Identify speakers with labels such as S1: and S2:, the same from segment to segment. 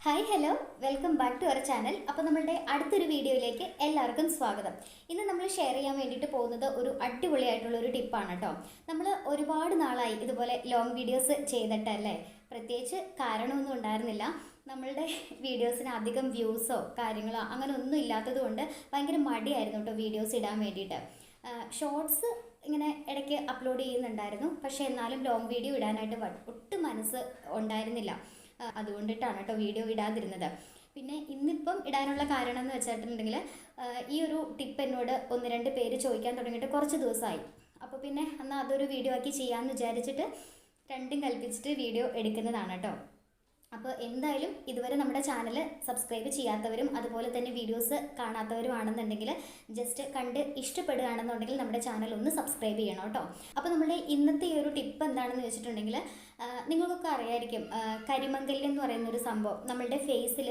S1: Hi hello welcome back to our channel. അപ്പോൾ നമ്മളുടെ അടുത്തൊരു വീഡിയോയിലേക്ക് എല്ലാവർക്കും സ്വാഗതം. ഇന്ന് നമ്മൾ ഷെയർ ചെയ്യാൻ വേണ്ടിയിട്ട് പോകുന്നത് ഒരു അടിപൊളിയായിട്ടുള്ള ഒരു ടിപ്പാണ് കേട്ടോ. നമ്മൾ ഒരുപാട് നാളായി ഇതുപോലെ ലോങ് വീഡിയോസ് ചെയ്തിട്ടല്ലേ, പ്രത്യേകിച്ച് കാരണമൊന്നും ഉണ്ടായിരുന്നില്ല. നമ്മളുടെ വീഡിയോസിന് അധികം വ്യൂസോ കാര്യങ്ങളോ അങ്ങനെ ഒന്നും ഇല്ലാത്തത് കൊണ്ട് ഭയങ്കര മടിയായിരുന്നു കേട്ടോ വീഡിയോസ് ഇടാൻ വേണ്ടിയിട്ട്. ഷോർട്സ് ഇങ്ങനെ ഇടയ്ക്ക് അപ്ലോഡ് ചെയ്യുന്നുണ്ടായിരുന്നു, പക്ഷേ എന്നാലും ലോങ് വീഡിയോ ഇടാനായിട്ട് ഒട്ടും മനസ്സ് ഉണ്ടായിരുന്നില്ല. അതുകൊണ്ടിട്ടാണ് കേട്ടോ വീഡിയോ ഇടാതിരുന്നത്. പിന്നെ ഇന്നിപ്പം ഇടാനുള്ള കാരണം എന്ന് വെച്ചിട്ടുണ്ടെങ്കിൽ ഈ ഒരു ടിപ്പ് എന്നോട് ഒന്ന് രണ്ട് പേര് ചോദിക്കാൻ തുടങ്ങിയിട്ട് കുറച്ച് ദിവസമായി. അപ്പോൾ പിന്നെ എന്നാൽ അതൊരു വീഡിയോ ആക്കി ചെയ്യാമെന്ന് വിചാരിച്ചിട്ട് രണ്ടും കൽപ്പിച്ചിട്ട് വീഡിയോ എടുക്കുന്നതാണ് കേട്ടോ. അപ്പോൾ എന്തായാലും ഇതുവരെ നമ്മുടെ ചാനൽ സബ്സ്ക്രൈബ് ചെയ്യാത്തവരും അതുപോലെ തന്നെ വീഡിയോസ് കാണാത്തവരും ആണെന്നുണ്ടെങ്കിൽ ജസ്റ്റ് കണ്ട് ഇഷ്ടപ്പെടുകയാണെന്നുണ്ടെങ്കിൽ നമ്മുടെ ചാനൽ ഒന്ന് സബ്സ്ക്രൈബ് ചെയ്യണം കേട്ടോ. അപ്പോൾ നമ്മുടെ ഇന്നത്തെ ഈ ഒരു ടിപ്പ് എന്താണെന്ന് വെച്ചിട്ടുണ്ടെങ്കിൽ നിങ്ങൾക്കൊക്കെ അറിയായിരിക്കും, കരിമംഗല്യം എന്ന് പറയുന്നൊരു സംഭവം നമ്മളുടെ ഫേസിൽ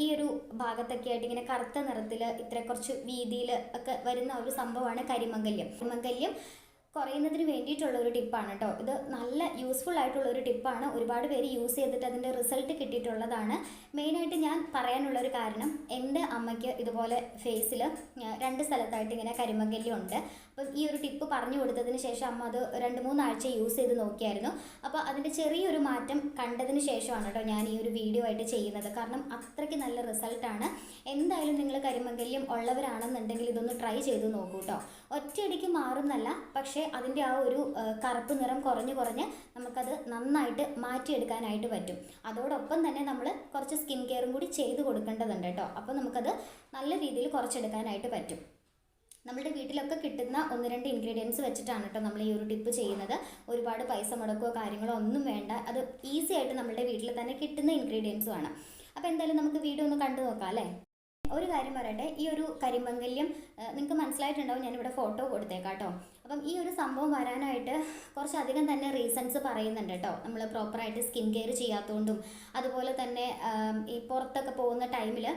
S1: ഈ ഒരു ഭാഗത്തൊക്കെ ആയിട്ട് ഇങ്ങനെ കറുത്ത നിറത്തിൽ ഇത്ര കുറച്ച് വീതിയിൽ ഒക്കെ വരുന്ന ഒരു സംഭവമാണ് കരിമംഗല്യം. കരിമംഗല്യം കുറയുന്നതിന് വേണ്ടിയിട്ടുള്ള ഒരു ടിപ്പാണ് കേട്ടോ. ഇത് നല്ല യൂസ്ഫുൾ ആയിട്ടുള്ള ഒരു ടിപ്പാണ്. ഒരുപാട് പേര് യൂസ് ചെയ്തിട്ട് അതിൻ്റെ റിസൾട്ട് കിട്ടിയിട്ടുള്ളതാണ്. മെയിനായിട്ട് ഞാൻ പറയാനുള്ളൊരു കാരണം, എൻ്റെ അമ്മയ്ക്ക് ഇതുപോലെ ഫേസിൽ രണ്ട് സ്ഥലത്തായിട്ട് ഇങ്ങനെ കരിമംഗല്യം ഉണ്ട്. അപ്പം ഈ ഒരു ടിപ്പ് പറഞ്ഞു കൊടുത്തതിന് ശേഷം അമ്മ അത് 2-3 ആഴ്ച യൂസ് ചെയ്ത് നോക്കിയായിരുന്നു. അപ്പോൾ അതിൻ്റെ ചെറിയൊരു മാറ്റം കണ്ടതിന് ശേഷമാണ് കേട്ടോ ഞാൻ ഈ ഒരു വീഡിയോ ആയിട്ട് ചെയ്യുന്നത്. കാരണം അത്രയ്ക്ക് നല്ല റിസൾട്ടാണ്. എന്തായാലും നിങ്ങൾ കരിമംഗല്യം ഉള്ളവരാണെന്നുണ്ടെങ്കിൽ ഇതൊന്ന് ട്രൈ ചെയ്ത് നോക്കൂ കേട്ടോ. ഒറ്റയടിക്ക് മാറുന്നല്ല, പക്ഷേ അതിൻ്റെ ആ ഒരു കറുപ്പ് നിറം കുറഞ്ഞ് നമുക്കത് നന്നായിട്ട് മാറ്റിയെടുക്കാനായിട്ട് പറ്റും. അതോടൊപ്പം തന്നെ നമ്മൾ കുറച്ച് സ്കിൻ കെയറും കൂടി ചെയ്ത് കൊടുക്കേണ്ടതുണ്ട് കേട്ടോ. അപ്പോൾ നമുക്കത് നല്ല രീതിയിൽ കുറച്ചെടുക്കാനായിട്ട് പറ്റും. നമ്മുടെ വീട്ടിലൊക്കെ കിട്ടുന്ന 1-2 ഇൻഗ്രീഡിയൻസ് വെച്ചിട്ടാണ് കേട്ടോ നമ്മൾ ഈ ഒരു ടിപ്പ് ചെയ്യുന്നത്. ഒരുപാട് പൈസ മുടക്കോ കാര്യങ്ങളോ ഒന്നും വേണ്ട. അത് ഈസി ആയിട്ട് നമ്മുടെ വീട്ടിൽ തന്നെ കിട്ടുന്ന ഇൻഗ്രീഡിയൻസുമാണ്. അപ്പോൾ എന്തായാലും നമുക്ക് വീഡിയോ ഒന്ന് കണ്ടു നോക്കാം അല്ലേ. ഒരു കാര്യം പറയട്ടെ, ഈ ഒരു കരിമംഗല്യം നിങ്ങൾക്ക് മനസ്സിലായിട്ടുണ്ടാവും, ഞാനിവിടെ ഫോട്ടോ കൊടുത്തേക്കാം കേട്ടോ. അപ്പം ഈ ഒരു സംഭവം വരാനായിട്ട് കുറച്ചധികം തന്നെ റീസൺസ് പറയുന്നുണ്ട് കേട്ടോ. നമ്മൾ പ്രോപ്പറായിട്ട് സ്കിൻ കെയർ ചെയ്യാത്തതുകൊണ്ടും അതുപോലെ തന്നെ ഈ പുറത്തൊക്കെ പോകുന്ന ടൈമിൽ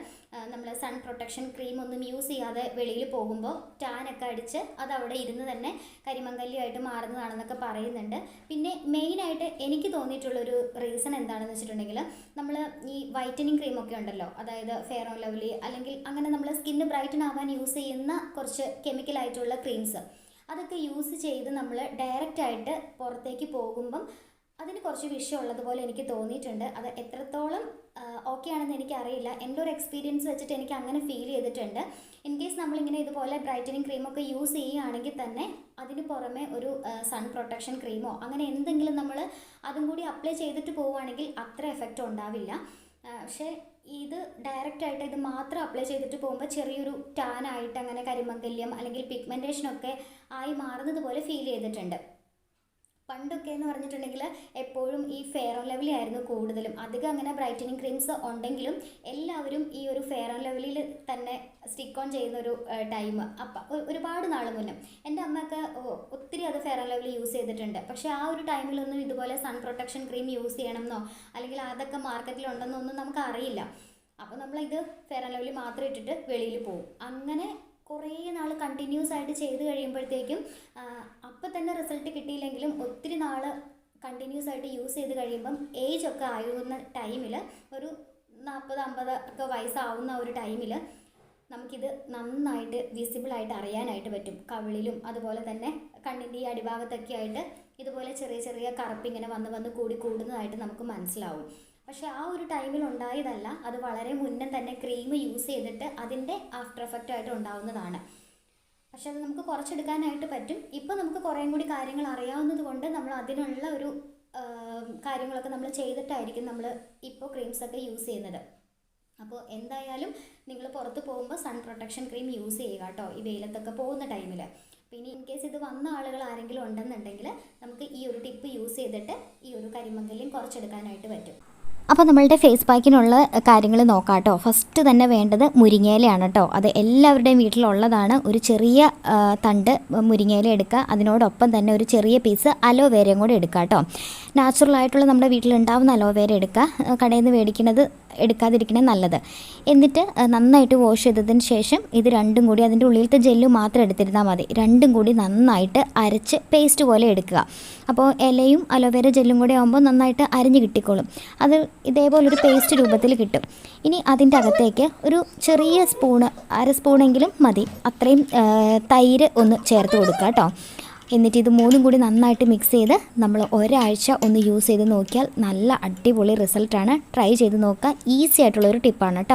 S1: നമ്മൾ സൺ പ്രൊട്ടക്ഷൻ ക്രീം ഒന്നും യൂസ് ചെയ്യാതെ വെളിയിൽ പോകുമ്പോൾ ടാനൊക്കെ അടിച്ച് അത് അവിടെ ഇരുന്ന് തന്നെ കരിമംഗല്യമായിട്ട് മാറുന്നതാണെന്നൊക്കെ പറയുന്നുണ്ട്. പിന്നെ മെയിനായിട്ട് എനിക്ക് തോന്നിയിട്ടുള്ളൊരു റീസൺ എന്താണെന്ന് വെച്ചിട്ടുണ്ടെങ്കിൽ, നമ്മൾ ഈ വൈറ്റനിങ് ക്രീമൊക്കെ ഉണ്ടല്ലോ, അതായത് ഫെയർ ആൻഡ് ലവ്ലി അല്ലെങ്കിൽ അങ്ങനെ നമ്മൾ സ്കിന്ന് ബ്രൈറ്റൻ ആവാൻ യൂസ് ചെയ്യുന്ന കുറച്ച് കെമിക്കലായിട്ടുള്ള ക്രീംസ്, അതൊക്കെ യൂസ് ചെയ്ത് നമ്മൾ ഡയറക്റ്റായിട്ട് പുറത്തേക്ക് പോകുമ്പം അതിന് കുറച്ച് വിഷയമുള്ളതുപോലെ എനിക്ക് തോന്നിയിട്ടുണ്ട്. അത് എത്രത്തോളം ഓക്കെ ആണെന്ന് എനിക്കറിയില്ല. എൻ്റെ ഒരു എക്സ്പീരിയൻസ് വെച്ചിട്ട് എനിക്ക് അങ്ങനെ ഫീൽ ചെയ്തിട്ടുണ്ട്. ഇൻ കേസ് നമ്മളിങ്ങനെ ഇതുപോലെ ബ്രൈറ്റനിങ് ക്രീമൊക്കെ യൂസ് ചെയ്യുകയാണെങ്കിൽ തന്നെ അതിന് പുറമെ ഒരു സൺ പ്രൊട്ടക്ഷൻ ക്രീമോ അങ്ങനെ എന്തെങ്കിലും നമ്മൾ അതും കൂടി അപ്ലൈ ചെയ്തിട്ട് പോവുകയാണെങ്കിൽ അത്ര എഫക്റ്റ് ഉണ്ടാവില്ല. പക്ഷേ ഇത് ഡയറക്റ്റായിട്ട് ഇത് മാത്രം അപ്ലൈ ചെയ്തിട്ട് പോകുമ്പോൾ ചെറിയൊരു ടാനായിട്ട് അങ്ങനെ കരിമംഗല്യം അല്ലെങ്കിൽ പിഗ്മെൻറ്റേഷനൊക്കെ ആയി മാറുന്നത് പോലെ ഫീൽ ചെയ്തിട്ടുണ്ട്. പണ്ടൊക്കെ എന്ന് പറഞ്ഞിട്ടുണ്ടെങ്കിൽ എപ്പോഴും ഈ ഫെയർ ആൻഡ് ലവ്ലി ആയിരുന്നു കൂടുതലും. അധികം അങ്ങനെ ബ്രൈറ്റനിങ് ക്രീംസ് ഉണ്ടെങ്കിലും എല്ലാവരും ഈ ഒരു ഫെയർ ആൻഡ് ലവ്ലിയിൽ തന്നെ സ്റ്റിക്ക് ഓൺ ചെയ്യുന്നൊരു ടൈം അപ്പം ഒരുപാട് നാൾ മുന്നേ എൻ്റെ അമ്മയൊക്കെ ഒത്തിരി അത് ഫെയർ ആൻഡ് ലവ്ലി യൂസ് ചെയ്തിട്ടുണ്ട്. പക്ഷേ ആ ഒരു ടൈമിലൊന്നും ഇതുപോലെ സൺ പ്രൊട്ടക്ഷൻ ക്രീം യൂസ് ചെയ്യണമെന്നോ അല്ലെങ്കിൽ അതൊക്കെ മാർക്കറ്റിലുണ്ടെന്നോ ഒന്നും നമുക്ക് അറിയില്ല. അപ്പോൾ നമ്മളിത് ഫെയർ ആൻഡ് ലവ്ലി മാത്രം ഇട്ടിട്ട് വെളിയിൽ പോകും. അങ്ങനെ കുറേ നാൾ കണ്ടിന്യൂസ് ആയിട്ട് ചെയ്ത് കഴിയുമ്പോഴത്തേക്കും അപ്പം തന്നെ റിസൾട്ട് കിട്ടിയില്ലെങ്കിലും ഒത്തിരി നാൾ കണ്ടിന്യൂസ് ആയിട്ട് യൂസ് ചെയ്ത് കഴിയുമ്പം ഏജ് ഒക്കെ ആകുന്ന ടൈമിൽ ഒരു 40-50 ഒക്കെ വയസ്സാവുന്ന ഒരു ടൈമിൽ നമുക്കിത് നന്നായിട്ട് വിസിബിളായിട്ട് അറിയാനായിട്ട് പറ്റും. കവിളിലും അതുപോലെ തന്നെ കണ്ണിൻ്റെ ഈ അടിഭാഗത്തൊക്കെ ആയിട്ട് ഇതുപോലെ ചെറിയ ചെറിയ കറുപ്പിങ്ങനെ വന്ന് കൂടുന്നതായിട്ട് നമുക്ക് മനസ്സിലാവും. പക്ഷേ ആ ഒരു ടൈമിൽ ഉണ്ടായതല്ല, അത് വളരെ മുന്നേ തന്നെ ക്രീം യൂസ് ചെയ്തിട്ട് അതിൻ്റെ ആഫ്റ്റർ എഫക്റ്റ് ആയിട്ട് ഉണ്ടാവുന്നതാണ്. പക്ഷെ അത് നമുക്ക് കുറച്ചെടുക്കാനായിട്ട് പറ്റും. ഇപ്പോൾ നമുക്ക് കുറേയും കൂടി കാര്യങ്ങൾ അറിയാവുന്നത് കൊണ്ട് നമ്മൾ അതിനുള്ള ഒരു കാര്യങ്ങളൊക്കെ നമ്മൾ ചെയ്തിട്ടായിരിക്കും നമ്മൾ ഇപ്പോൾ ക്രീംസൊക്കെ യൂസ് ചെയ്യുന്നത്. അപ്പോൾ എന്തായാലും നിങ്ങൾ പുറത്ത് പോകുമ്പോൾ സൺ പ്രൊട്ടക്ഷൻ ക്രീം യൂസ് ചെയ്യുക കേട്ടോ, ഈ വെയിലത്തൊക്കെ പോകുന്ന ടൈമിൽ. പിന്നെ ഇൻ കേസ് ഇത് വന്ന ആളുകൾ ആരെങ്കിലും ഉണ്ടെന്നുണ്ടെങ്കിൽ നമുക്ക് ഈ ഒരു ടിപ്പ് യൂസ് ചെയ്തിട്ട് ഈ ഒരു കരിമംഗല്യം കുറച്ചെടുക്കാനായിട്ട് പറ്റും.
S2: അപ്പോൾ നമ്മളുടെ ഫേസ് പാക്കിനുള്ള കാര്യങ്ങൾ നോക്കാം കേട്ടോ. ഫസ്റ്റ് തന്നെ വേണ്ടത് മുരിങ്ങയിലയാണ് കേട്ടോ. അത് എല്ലാവരുടെയും വീട്ടിലുള്ളതാണ്. ഒരു ചെറിയ തണ്ട് മുരിങ്ങയില എടുക്കുക. അതിനോടൊപ്പം തന്നെ ഒരു ചെറിയ പീസ് അലോവേരയും കൂടെ എടുക്കുക കേട്ടോ. നാച്ചുറലായിട്ടുള്ള നമ്മുടെ വീട്ടിലുണ്ടാവുന്ന അലോവേര എടുക്കുക. കടയിൽ നിന്ന് മേടിക്കുന്നത് എടുക്കാതിരിക്കണേ നല്ലത്. എന്നിട്ട് നന്നായിട്ട് വാഷ് ചെയ്തതിന് ശേഷം ഇത് രണ്ടും കൂടി അതിൻ്റെ ഉള്ളിലത്തെ ജെല്ല് മാത്രം എടുത്തിരുന്നാൽ മതി. രണ്ടും കൂടി നന്നായിട്ട് അരച്ച് പേസ്റ്റ് പോലെ എടുക്കുക. അപ്പോൾ ഇലയും അലോവേര ജെല്ലും കൂടെ ആകുമ്പോൾ നന്നായിട്ട് അരിഞ്ഞ് കിട്ടിക്കോളും. അത് ഇതേപോലൊരു പേസ്റ്റ് രൂപത്തിൽ കിട്ടും. ഇനി അതിൻ്റെ അകത്തേക്ക് ഒരു ചെറിയ സ്പൂണ്, 1/2 സ്പൂണെങ്കിലും മതി, അത്രയും തൈര് ഒന്ന് ചേർത്ത് കൊടുക്കുക കേട്ടോ. എന്നിട്ട് ഇത് മൂന്നും കൂടി നന്നായിട്ട് മിക്സ് ചെയ്ത് നമ്മൾ ഒരാഴ്ച ഒന്ന് യൂസ് ചെയ്ത് നോക്കിയാൽ നല്ല അടിപൊളി റിസൾട്ടാണ്. ട്രൈ ചെയ്ത് നോക്കുക. ഈസി ആയിട്ടുള്ളൊരു ടിപ്പാണ് കേട്ടോ.